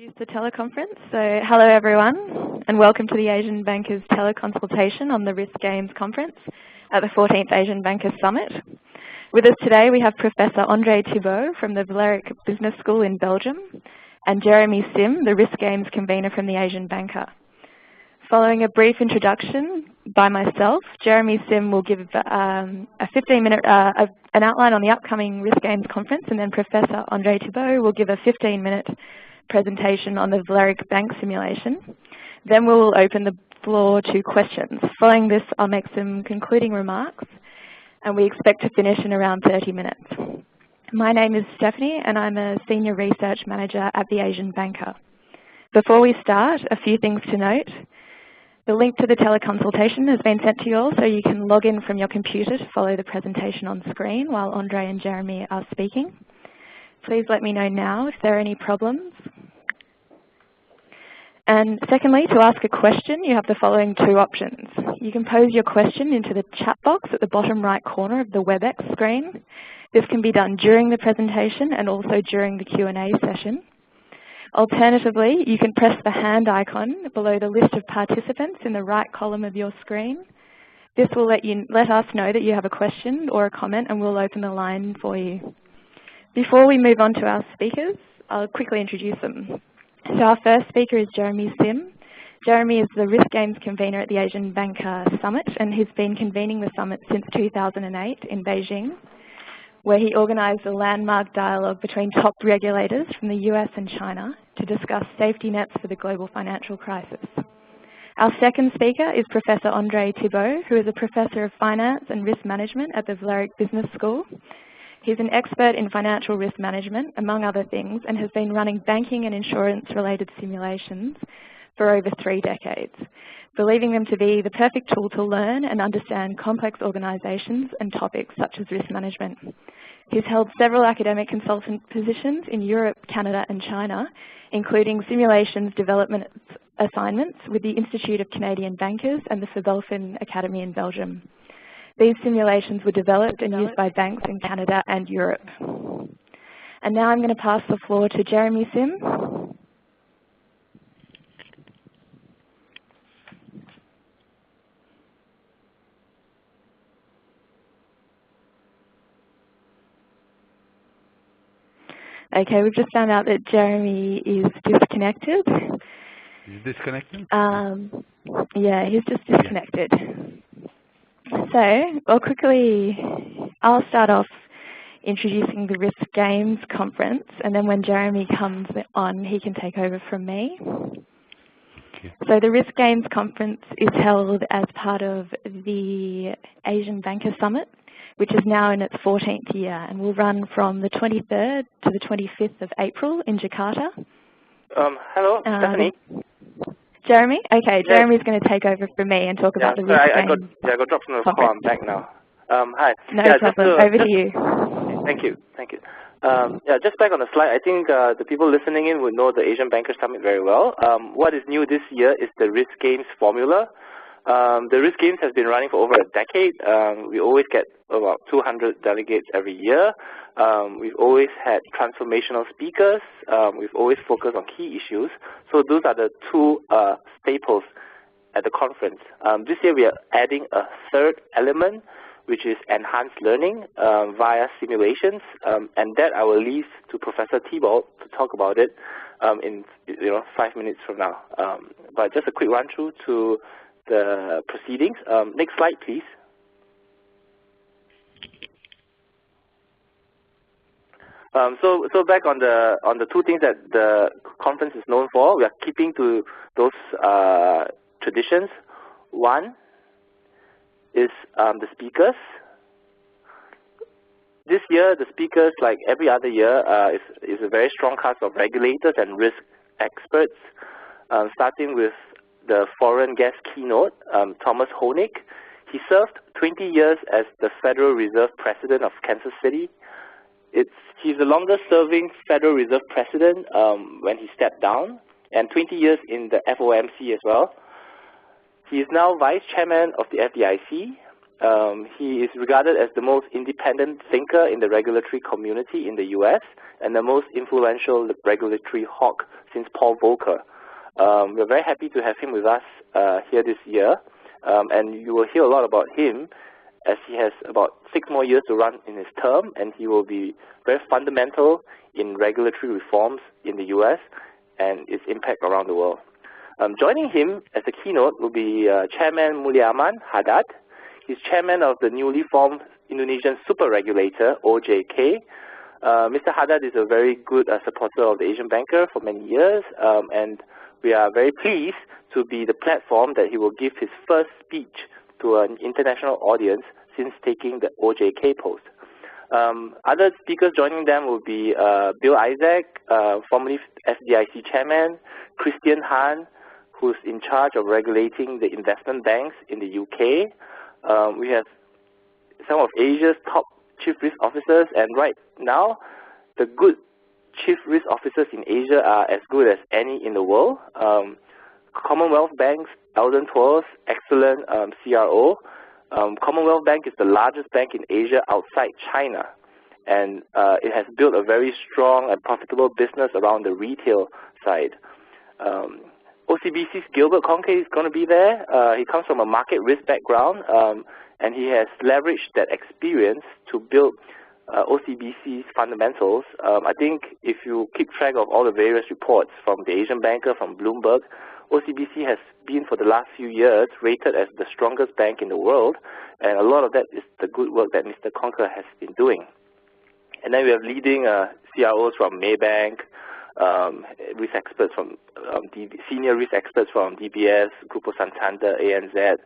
Introduce the teleconference. So hello everyone and welcome to the Asian Bankers teleconsultation on the Risk Games Conference at the 14th Asian Bankers Summit. With us today we have Professor Andre Thibault from the VLERICK Business School in Belgium and Jeremy Sim, the Risk Games convener from the Asian Banker. Following a brief introduction by myself, Jeremy Sim will give a 15-minute an outline on the upcoming Risk Games conference, and then Professor Andre Thibault will give a 15-minute presentation on the VLERICK bank simulation. Then we will open the floor to questions. Following this, I'll make some concluding remarks, and we expect to finish in around 30 minutes. My name is Stephanie, and I'm a Senior Research Manager at the Asian Banker. Before we start, a few things to note. The link to the teleconsultation has been sent to you all, so you can log in from your computer to follow the presentation on screen while Andre and Jeremy are speaking. Please let me know now if there are any problems. And secondly, to ask a question, you have the following two options. You can pose your question into the chat box at the bottom right corner of the WebEx screen. This can be done during the presentation and also during the Q&A session. Alternatively, you can press the hand icon below the list of participants in the right column of your screen. This will let us know that you have a question or a comment, and we'll open the line for you. Before we move on to our speakers, I'll quickly introduce them. So our first speaker is Jeremy Sim. Jeremy is the Risk Games convener at the Asian Banker Summit, and he's been convening the summit since 2008 in Beijing, where he organised a landmark dialogue between top regulators from the US and China to discuss safety nets for the global financial crisis. Our second speaker is Professor Andre Thibault, who is a Professor of Finance and Risk Management at the VLERICK Business School. He's an expert in financial risk management, among other things, and has been running banking and insurance-related simulations for over 3 decades, believing them to be the perfect tool to learn and understand complex organisations and topics such as risk management. He's held several academic consultant positions in Europe, Canada and China, including simulations development assignments with the Institute of Canadian Bankers and the Verbelfen Academy in Belgium. These simulations were developed and used by banks in Canada and Europe. And now I'm going to pass the floor to Jeremy Sim. Okay, we've just found out that Jeremy is disconnected. He's disconnected? Yeah, he's just disconnected. So, I'll start off introducing the Risk Games conference, and then when Jeremy comes on, he can take over from me. Okay. So the Risk Games conference is held as part of the Asian Banker Summit, which is now in its 14th year, and will run from the 23rd to the 25th of April in Jakarta. Hello, Stephanie. Jeremy? Okay, Yes. Jeremy's going to take over from me and talk about the Risk Games. I got dropped from the call. I'm back now. Hi. No problem. Over to you. Thank you. Just back on the slide, I think the people listening in would know the Asian Banker Summit very well. What is new this year is the Risk Games formula. The Risk Games has been running for over a decade. We always get about 200 delegates every year. We've always had transformational speakers. We've always focused on key issues. So those are the two staples at the conference. This year we are adding a third element, which is enhanced learning via simulations, and that I will leave to Professor Thibault to talk about it in 5 minutes from now. But just a quick run through to the proceedings. Next slide, please. So back on the two things that the conference is known for, we are keeping to those traditions. One is the speakers. This year, the speakers, like every other year, is a very strong cast of regulators and risk experts, starting with the foreign guest keynote, Thomas Honig. He served 20 years as the Federal Reserve President of Kansas City. He's the longest-serving Federal Reserve President when he stepped down, and 20 years in the FOMC as well. He is now Vice Chairman of the FDIC, He is regarded as the most independent thinker in the regulatory community in the U.S. and the most influential regulatory hawk since Paul Volcker. We're very happy to have him with us here this year, and you will hear a lot about him as he has about 6 more years to run in his term, and he will be very fundamental in regulatory reforms in the U.S. and its impact around the world. Joining him as a keynote will be Chairman Mulyaman Haddad. He's chairman of the newly formed Indonesian super regulator, OJK. Mr. Haddad is a very good supporter of the Asian Banker for many years, and we are very pleased to be the platform that he will give his first speech to an international audience since taking the OJK post. Other speakers joining them will be Bill Isaac, formerly FDIC chairman, Christian Han, who's in charge of regulating the investment banks in the UK. We have some of Asia's top chief risk officers, and right now, the good chief risk officers in Asia are as good as any in the world. Commonwealth Bank's Eldon Tours, excellent CRO. Commonwealth Bank is the largest bank in Asia outside China, and it has built a very strong and profitable business around the retail side. OCBC's Gilbert Conke is going to be there. He comes from a market risk background, and he has leveraged that experience to build OCBC's fundamentals. I think if you keep track of all the various reports from the Asian Banker, from Bloomberg, OCBC has been for the last few years rated as the strongest bank in the world, and a lot of that is the good work that Mr. Conke has been doing. And then we have leading CROs from Maybank, risk experts from senior risk experts from DBS, Grupo Santander, ANZ.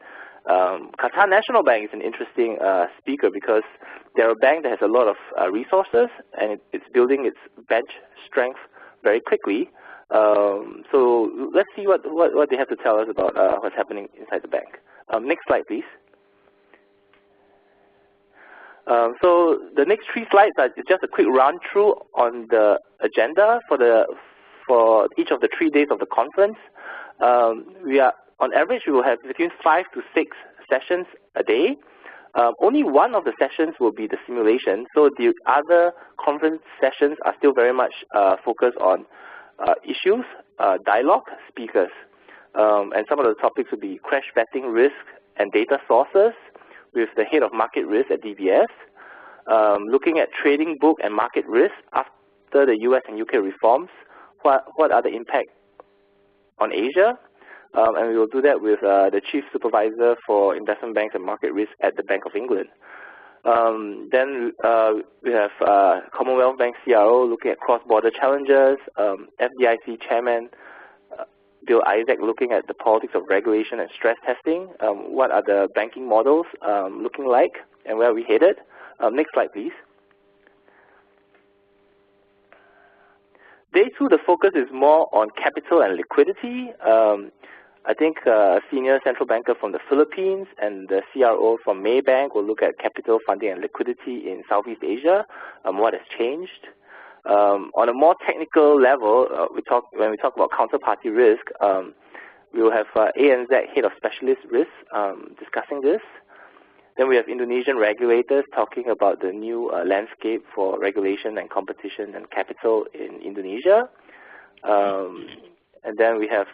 Qatar National Bank is an interesting speaker because they're a bank that has a lot of resources, and it's building its bench strength very quickly. So let's see what they have to tell us about what's happening inside the bank. Next slide, please. So the next 3 slides are just a quick run through on the agenda for each of the 3 days of the conference. On average, we will have between 5 to 6 sessions a day. Only one of the sessions will be the simulation, so the other conference sessions are still very much focused on issues, dialogue, speakers. And some of the topics will be crash betting risk and data sources with the head of market risk at DBS, looking at trading book and market risk after the US and UK reforms, what are the impact on Asia, and we will do that with the Chief Supervisor for Investment Banks and Market Risk at the Bank of England. Then we have Commonwealth Bank CRO looking at cross-border challenges, FDIC Chairman Bill Isaac looking at the politics of regulation and stress testing, what are the banking models looking like, and where are we headed. Next slide, please. Day 2, the focus is more on capital and liquidity. I think a senior central banker from the Philippines and the CRO from Maybank will look at capital, funding, and liquidity in Southeast Asia, what has changed. On a more technical level, when we talk about counterparty risk, we will have ANZ Head of Specialist Risk discussing this. Then we have Indonesian regulators talking about the new landscape for regulation and competition and capital in Indonesia. And then we have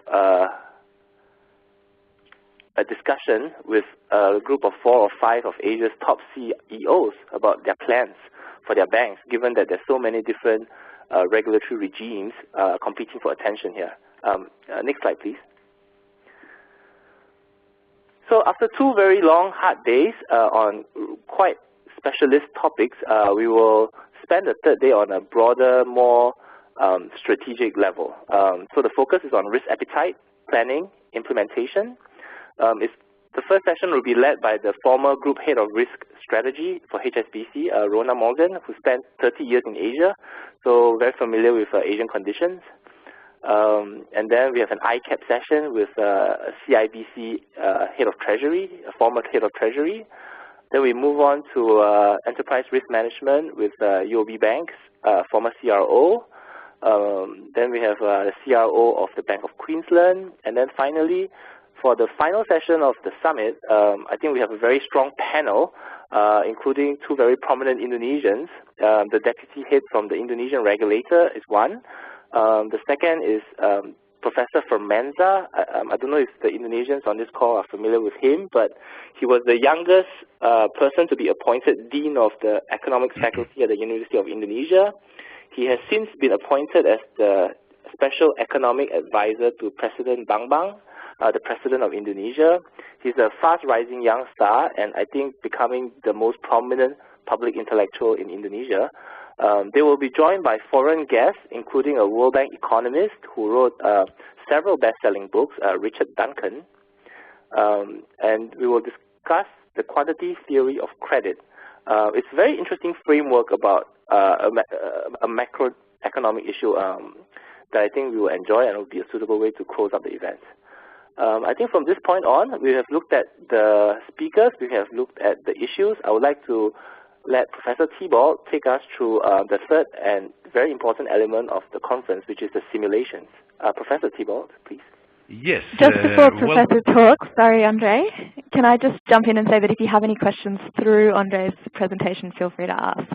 a discussion with a group of 4 or 5 of Asia's top CEOs about their plans for their banks, given that there's so many different regulatory regimes competing for attention here. Next slide, please. So after 2 very long, hard days on quite specialist topics, we will spend the 3rd day on a broader, more strategic level. So the focus is on risk appetite, planning, implementation. The first session will be led by the former Group Head of Risk Strategy for HSBC, Rona Morgan, who spent 30 years in Asia, so very familiar with Asian conditions. And then we have an ICAP session with a CIBC Head of Treasury, a former Head of Treasury. Then we move on to Enterprise Risk Management with UOB Bank's former CRO. Then we have the CRO of the Bank of Queensland. And then finally, For the final session of the summit, I think we have a very strong panel, including two very prominent Indonesians. The deputy head from the Indonesian regulator is one. The second is Professor from Mensa. I don't know if the Indonesians on this call are familiar with him, but he was the youngest person to be appointed Dean of the Economics Faculty at the University of Indonesia. He has since been appointed as the Special Economic Advisor to President Bambang, the President of Indonesia. He's a fast-rising young star, and I think becoming the most prominent public intellectual in Indonesia. They will be joined by foreign guests, including a World Bank economist who wrote several best-selling books, Richard Duncan. And we will discuss the quantitative theory of credit. It's a very interesting framework about a macroeconomic issue that I think we will enjoy and will be a suitable way to close up the event. I think from this point on, we have looked at the speakers, we have looked at the issues. I would like to let Professor Thibault take us through the third and very important element of the conference, which is the simulations. Professor Thibault, please. Yes. Just before Professor talks, sorry, Andre, can I just jump in and say that if you have any questions through Andre's presentation, feel free to ask.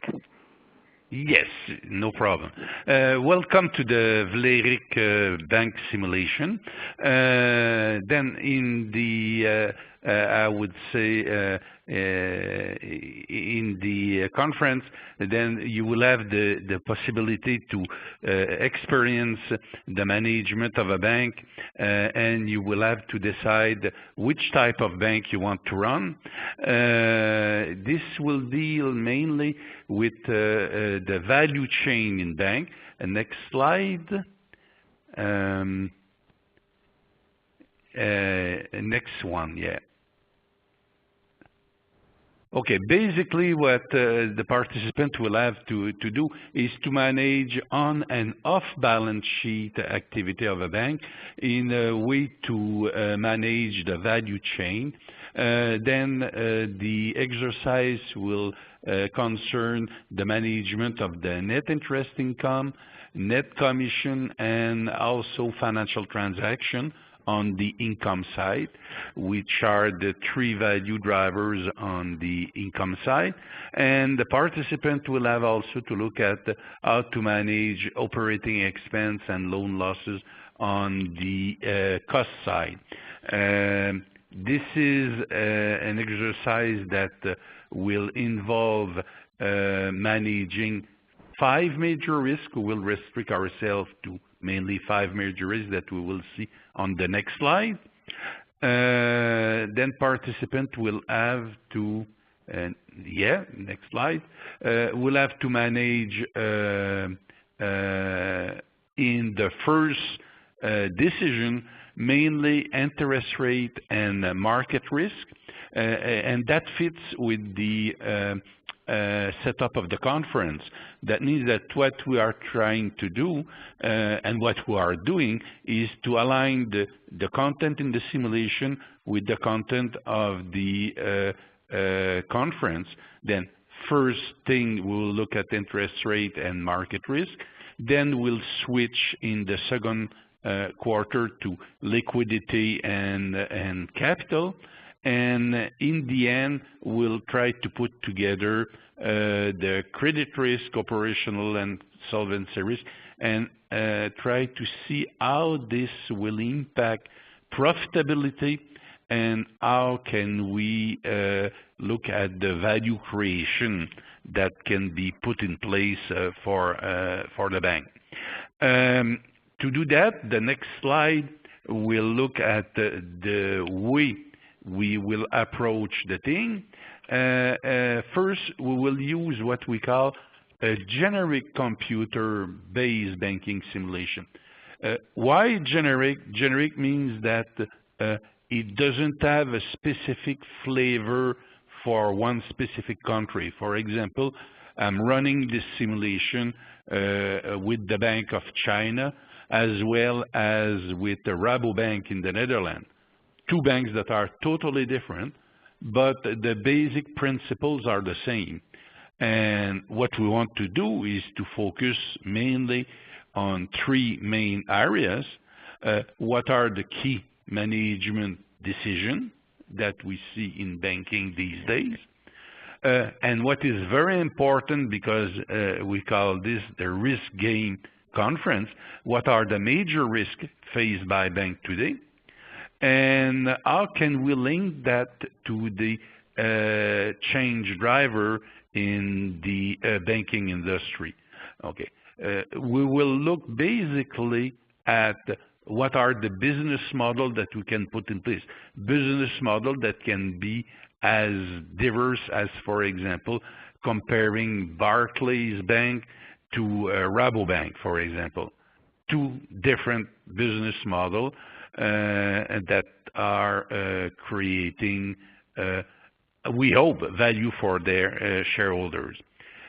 Yes, no problem. Welcome to the VLERICK bank simulation. Then in the, I would say, in the conference, then you will have the possibility to experience the management of a bank, and you will have to decide which type of bank you want to run. This will deal mainly with the value chain in bank. Next slide. Next one, yeah. Okay, basically what the participant will have to do is to manage on and off balance sheet activity of a bank in a way to manage the value chain. Then the exercise will concern the management of the net interest income, net commission, and also financial transaction on the income side, which are the three value drivers on the income side. And the participant will have also to look at how to manage operating expense and loan losses on the cost side. This is an exercise that will involve managing 5 major risks. We will restrict ourselves to mainly 5 major risks that we will see on the next slide. Then participant will have to, next slide, will have to manage in the first decision mainly interest rate and market risk, and that fits with the setup of the conference. That means that what we are trying to do and what we are doing is to align the content in the simulation with the content of the conference. Then first thing we'll look at interest rate and market risk. Then we'll switch in the second quarter to liquidity and capital. And in the end, we'll try to put together the credit risk, operational and solvency risk, and try to see how this will impact profitability and how can we look at the value creation that can be put in place for the bank. To do that, the next slide will look at the way we will approach the thing. First, we will use what we call a generic computer-based banking simulation. Why generic? Generic means that it doesn't have a specific flavor for one specific country. For example, I'm running this simulation with the Bank of China as well as with the Rabobank in the Netherlands. 2 banks that are totally different, but the basic principles are the same. And what we want to do is to focus mainly on 3 main areas. What are the key management decision that we see in banking these days. And what is very important, because we call this the risk game conference, what are the major risks faced by banks today? And how can we link that to the change driver in the banking industry? Okay, we will look basically at what are the business model that we can put in place. Business model that can be as diverse as, for example, comparing Barclays Bank to Rabobank, for example. Two different business models that are creating, we hope, value for their shareholders.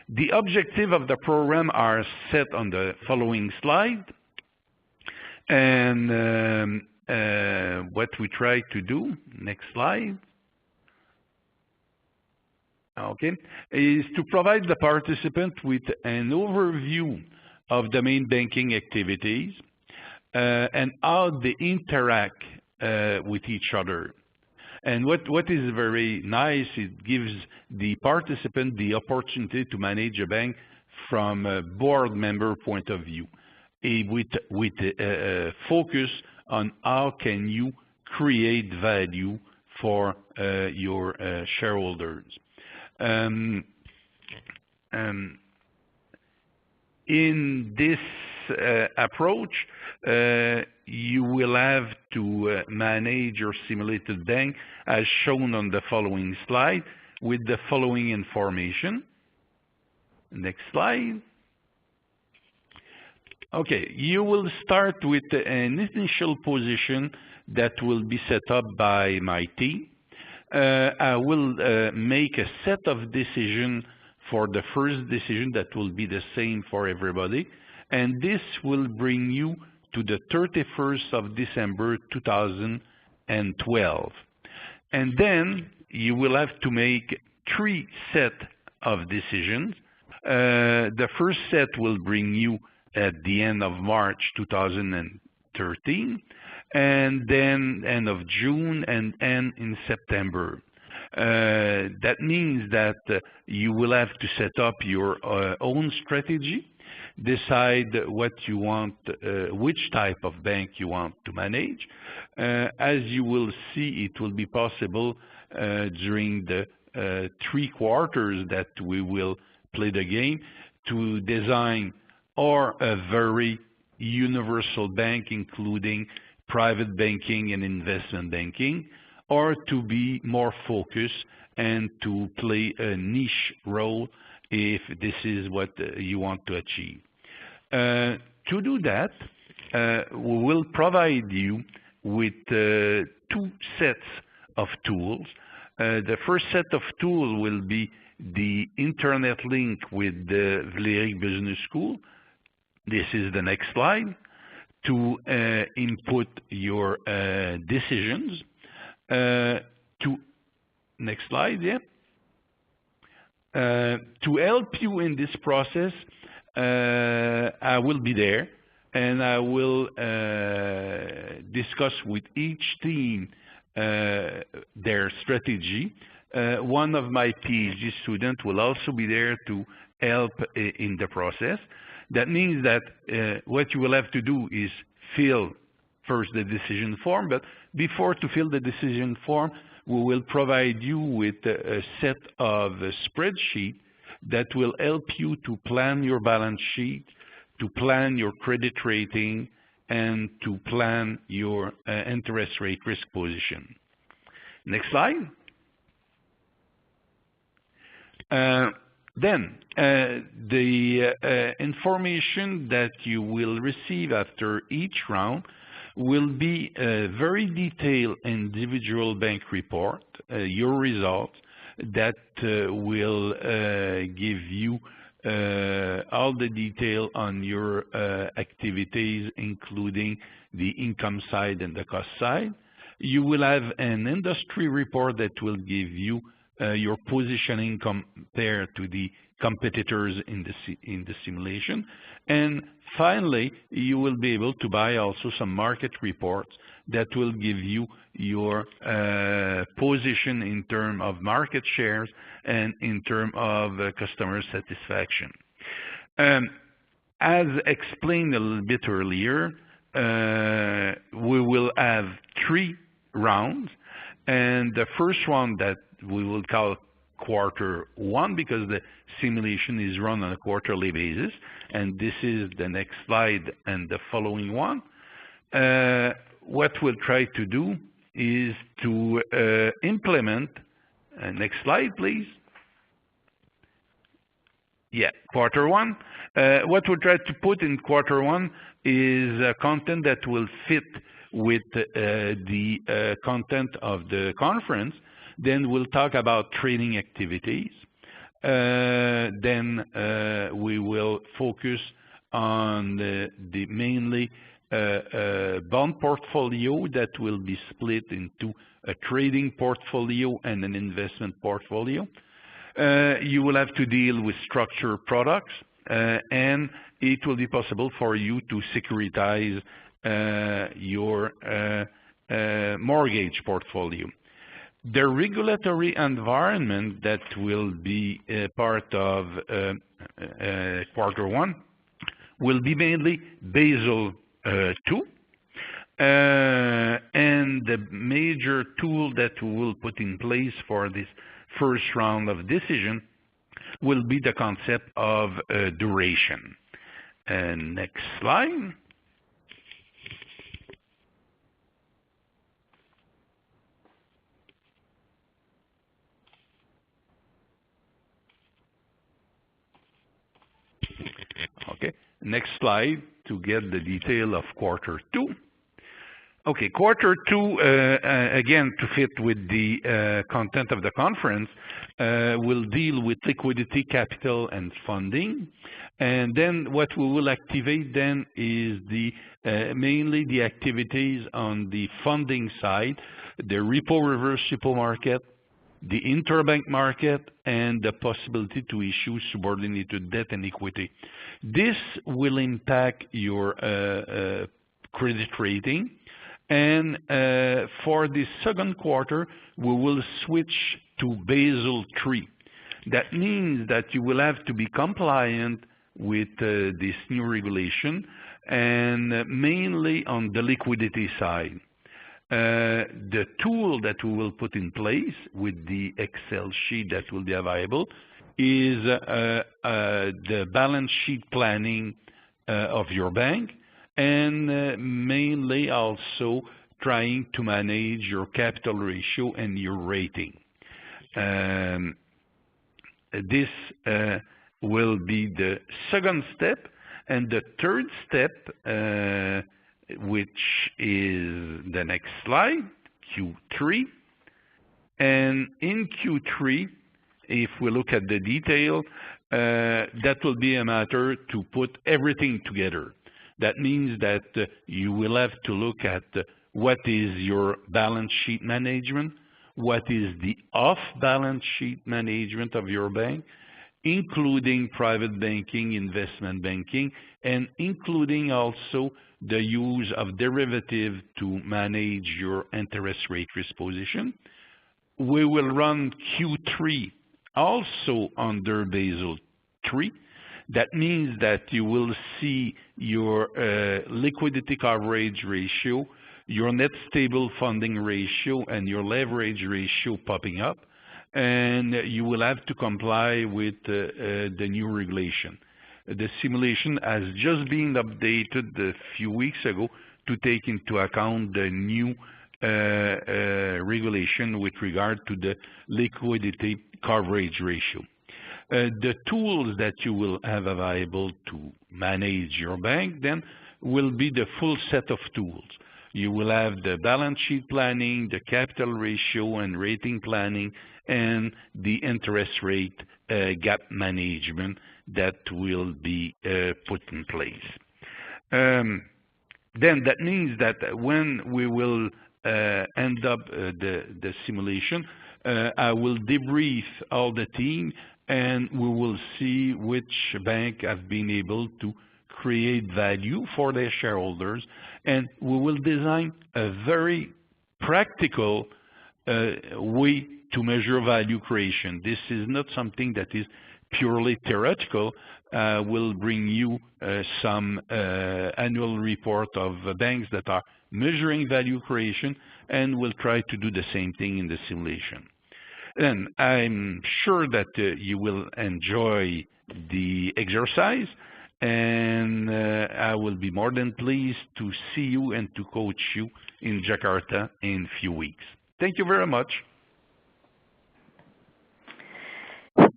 The objective of the program are set on the following slide. And what we try to do, next slide, okay, is to provide the participant with an overview of the main banking activities and how they interact with each other. And what is very nice, it gives the participant the opportunity to manage a bank from a board member point of view, with a focus on how can you create value for your shareholders. In this approach, you will have to manage your simulated bank as shown on the following slide with the following information. Next slide. Okay, you will start with an initial position that will be set up by my team. I will make a set of decisions for the first decision that will be the same for everybody, and this will bring you to the 31st of December 2012. And then you will have to make 3 sets of decisions. The first set will bring you at the end of March 2013, and then end of June and end in September. That means that you will have to set up your own strategy, decide what you want, which type of bank you want to manage. As you will see, it will be possible during the 3 quarters that we will play the game to design or a very universal bank, including private banking and investment banking, or to be more focused and to play a niche role if this is what you want to achieve. To do that, we will provide you with 2 sets of tools. The first set of tools will be the internet link with the VLERICK Business School. This is the next slide, to input your decisions. Next slide, yeah. To help you in this process, I will be there, and I will discuss with each team their strategy. One of my PhD students will also be there to help in the process. That means that what you will have to do is fill first the decision form, but before to fill the decision form, we will provide you with a set of spreadsheet that will help you to plan your balance sheet, to plan your credit rating, and to plan your interest rate risk position. Next slide. Then, the information that you will receive after each round will be a very detailed individual bank report, your results, that will give you all the detail on your activities, including the income side and the cost side. You will have an industry report that will give you your positioning compared to the competitors in the simulation. And finally, you will be able to buy also some market reports that will give you your position in terms of market shares and in terms of customer satisfaction. As explained a little bit earlier, we will have 3 rounds, and the first one that we will call quarter 1 because the simulation is run on a quarterly basis, and this is the next slide and the following one. What we'll try to do is to implement, next slide please. Yeah, quarter 1. What we'll try to put in quarter 1 is content that will fit with the content of the conference. Then we'll talk about trading activities. Then we will focus on the mainly bond portfolio that will be split into a trading portfolio and an investment portfolio. You will have to deal with structured products, and it will be possible for you to securitize your mortgage portfolio. The regulatory environment that will be part of quarter 1 will be mainly Basel II, and the major tool that we will put in place for this first round of decision will be the concept of duration. Next slide. Okay, next slide to get the detail of quarter 2. Okay, quarter 2, again, to fit with the content of the conference, will deal with liquidity, capital, and funding. And then what we will activate then is mainly the activities on the funding side, the repo reverse repo market, the interbank market, and the possibility to issue subordinated debt and equity. This will impact your credit rating. And for the second quarter, we will switch to Basel III. That means that you will have to be compliant with this new regulation, and mainly on the liquidity side. The tool that we will put in place with the Excel sheet that will be available is the balance sheet planning of your bank, and mainly also trying to manage your capital ratio and your rating. This will be the second step, and the third step, which is the next slide, Q3. And in Q3, if we look at the detail, that will be a matter to put everything together. That means that you will have to look at what is your balance sheet management, what is the off-balance sheet management of your bank, including private banking, investment banking, and including also the use of derivative to manage your interest rate risk position. We will run Q3 also under Basel III. That means that you will see your liquidity coverage ratio, your net stable funding ratio, and your leverage ratio popping up, and you will have to comply with the new regulation. The simulation has just been updated a few weeks ago to take into account the new regulation with regard to the liquidity coverage ratio. The tools that you will have available to manage your bank then will be the full set of tools. You will have the balance sheet planning, the capital ratio and rating planning, and the interest rate gap management that will be put in place. Then that means that when we will end up the simulation, I will debrief all the team, and we will see which bank have been able to create value for their shareholders, and we will design a very practical way to measure value creation. This is not something that is purely theoretical. We'll bring you some annual report of banks that are measuring value creation, and we'll try to do the same thing in the simulation. And I'm sure that you will enjoy the exercise, and I will be more than pleased to see you and to coach you in Jakarta in a few weeks. Thank you very much.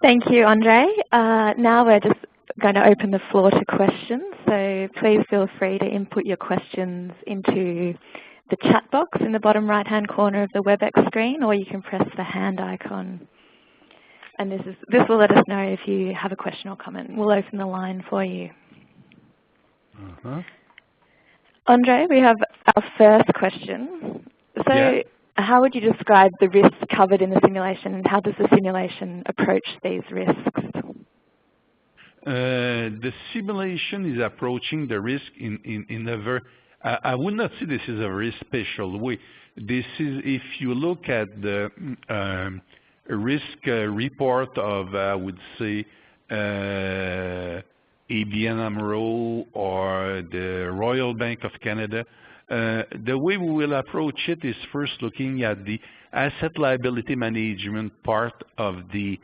Thank you, Andre. Now we're just going to open the floor to questions, so please feel free to input your questions into the chat box in the bottom right-hand corner of the WebEx screen, or you can press the hand icon. And this will let us know if you have a question or comment. We'll open the line for you. Andre, we have our first question. So Yeah. How would you describe the risks covered in the simulation, and how does the simulation approach these risks? The simulation is approaching the risk in a very, I would not say this is a very special way. This is, if you look at the risk report of, I would say, ABN AMRO or the Royal Bank of Canada, the way we will approach it is first looking at the asset liability management part of the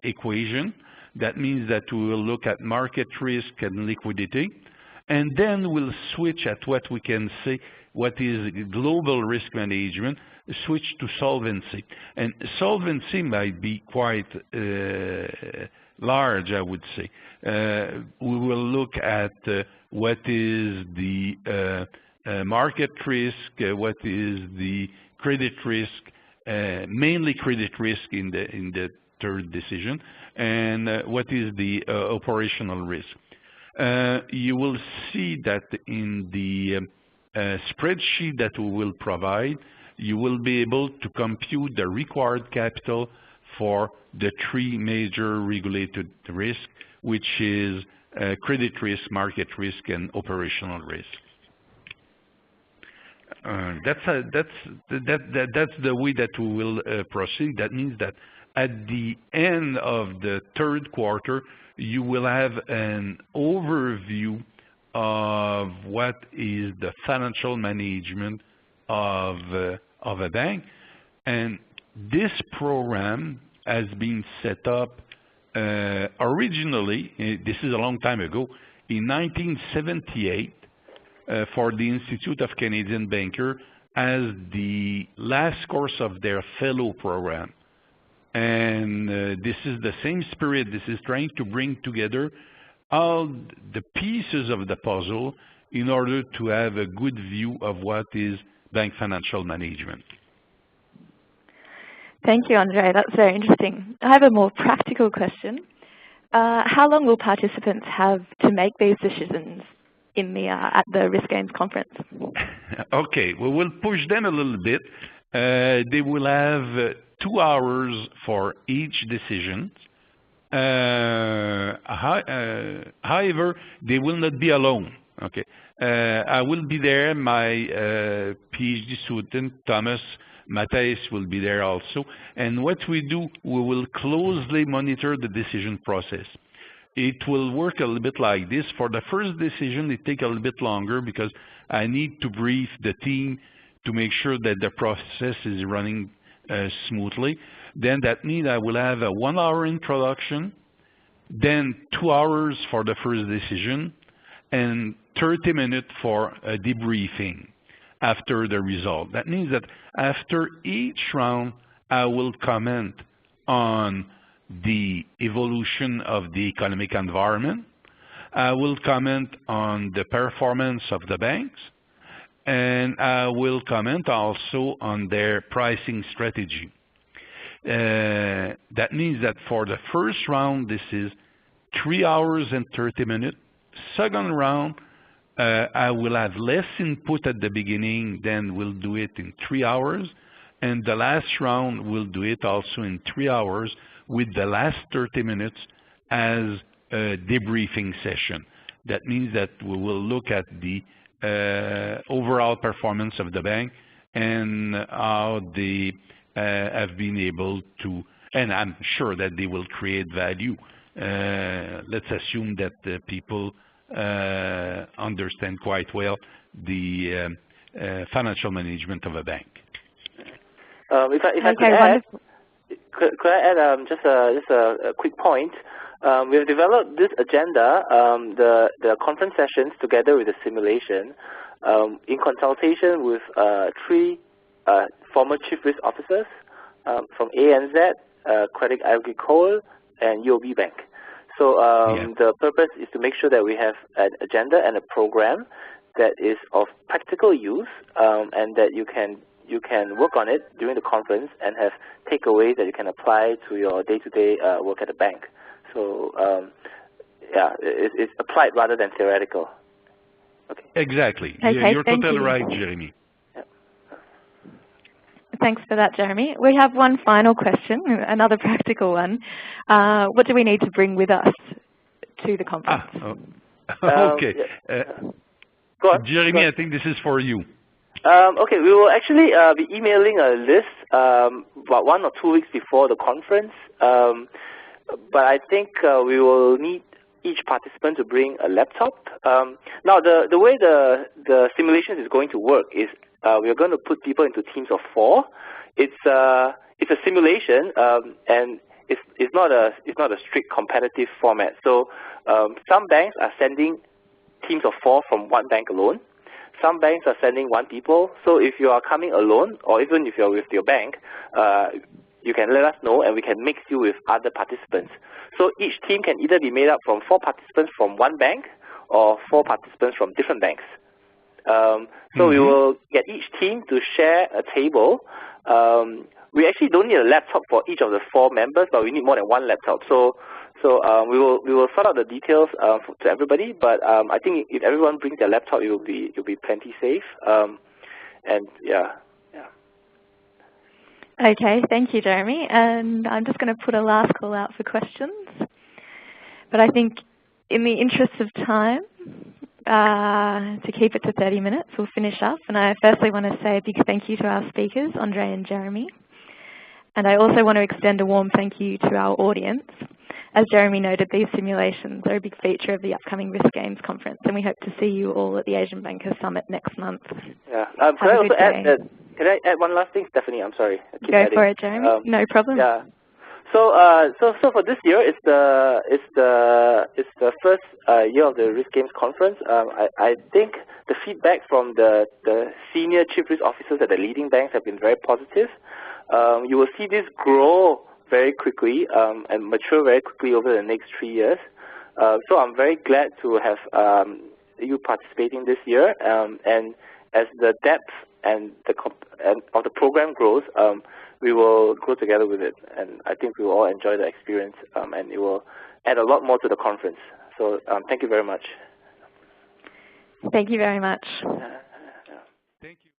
equation. That means that we will look at market risk and liquidity, and then we'll switch at what we can say, what is global risk management, switch to solvency. And solvency might be quite large, I would say. We will look at what is the market risk, what is the credit risk, mainly credit risk in the third decision, and what is the operational risk. You will see that in the spreadsheet that we will provide, you will be able to compute the required capital for the three major regulated risks, which is credit risk, market risk, and operational risk. That's the way that we will proceed. That means that at the end of the third quarter, you will have an overview of what is the financial management of a bank. And this program has been set up originally, this is a long time ago, in 1978 for the Institute of Canadian Bankers as the last course of their fellow program. And this is the same spirit. This is trying to bring together all the pieces of the puzzle in order to have a good view of what is bank financial management. Thank you, Andre. That's very interesting. I have a more practical question. How long will participants have to make these decisions in the at the Risk Games conference? Okay, we will push them a little bit. They will have 2 hours for each decision. However, they will not be alone. Okay, I will be there. My PhD student Thomas Matthijs will be there also. And what we do, we will closely monitor the decision process. It will work a little bit like this. For the first decision, it takes a little bit longer because I need to brief the team to make sure that the process is running smoothly. Then that means I will have a 1 hour introduction, then 2 hours for the first decision, and 30 minutes for a debriefing after the result. That means that after each round, I will comment on the evolution of the economic environment. I will comment on the performance of the banks, and I will comment also on their pricing strategy. That means that for the first round, this is 3 hours and 30 minutes. Second round, I will have less input at the beginning, then we'll do it in 3 hours. and the last round we'll do it also in 3 hours, with the last 30 minutes as a debriefing session. That means that we will look at the overall performance of the bank and how they have been able to, and I'm sure that they will create value. Let's assume that the people understand quite well the financial management of a bank. If I could add, could I add just a quick point? We have developed this agenda, the conference sessions, together with the simulation, in consultation with 3 former Chief Risk Officers from ANZ, Credit Agricole, and UOB Bank. So the purpose is to make sure that we have an agenda and a program that is of practical use, and that you can work on it during the conference and have takeaways that you can apply to your day-to-day work at the bank. So yeah, it's applied rather than theoretical. Okay. Exactly. Okay, You're totally right, Jeremy. Thanks for that, Jeremy. We have one final question, another practical one. What do we need to bring with us to the conference? Okay. Go on. Jeremy, I think this is for you. Okay, we will actually be emailing a list about 1 or 2 weeks before the conference. But I think we will need each participant to bring a laptop. Now, the way the simulation is going to work is we are going to put people into teams of 4. It's a simulation, and it's not a strict competitive format. So some banks are sending teams of 4 from one bank alone. Some banks are sending 1 people. So if you are coming alone, or even if you're with your bank, you can let us know, and we can mix you with other participants. So each team can either be made up from 4 participants from one bank or 4 participants from different banks. So we will get each team to share a table. We actually don't need a laptop for each of the 4 members, but we need more than 1 laptop. So we will sort out the details to everybody. But I think if everyone brings their laptop, it will be plenty safe. And yeah. Okay, thank you, Jeremy. And I'm just going to put a last call out for questions. But I think in the interest of time, to keep it to 30 minutes, we'll finish up. And I firstly want to say a big thank you to our speakers, Andre and Jeremy. And I also want to extend a warm thank you to our audience. As Jeremy noted, these simulations are a big feature of the upcoming Risk Games conference, and we hope to see you all at the Asian Bankers Summit next month. Yeah. Can I add one last thing, Stephanie? I'm sorry. Go for it, Jeremy. No problem. Yeah. So for this year, it's the first year of the Risk Games conference. I think the feedback from the senior Chief Risk Officers at the leading banks have been very positive. You will see this grow very quickly and mature very quickly over the next 3 years. So I'm very glad to have you participating this year. And as the depth and of the program grows, we will go together with it. And I think we will all enjoy the experience, and it will add a lot more to the conference. So thank you very much. Thank you very much.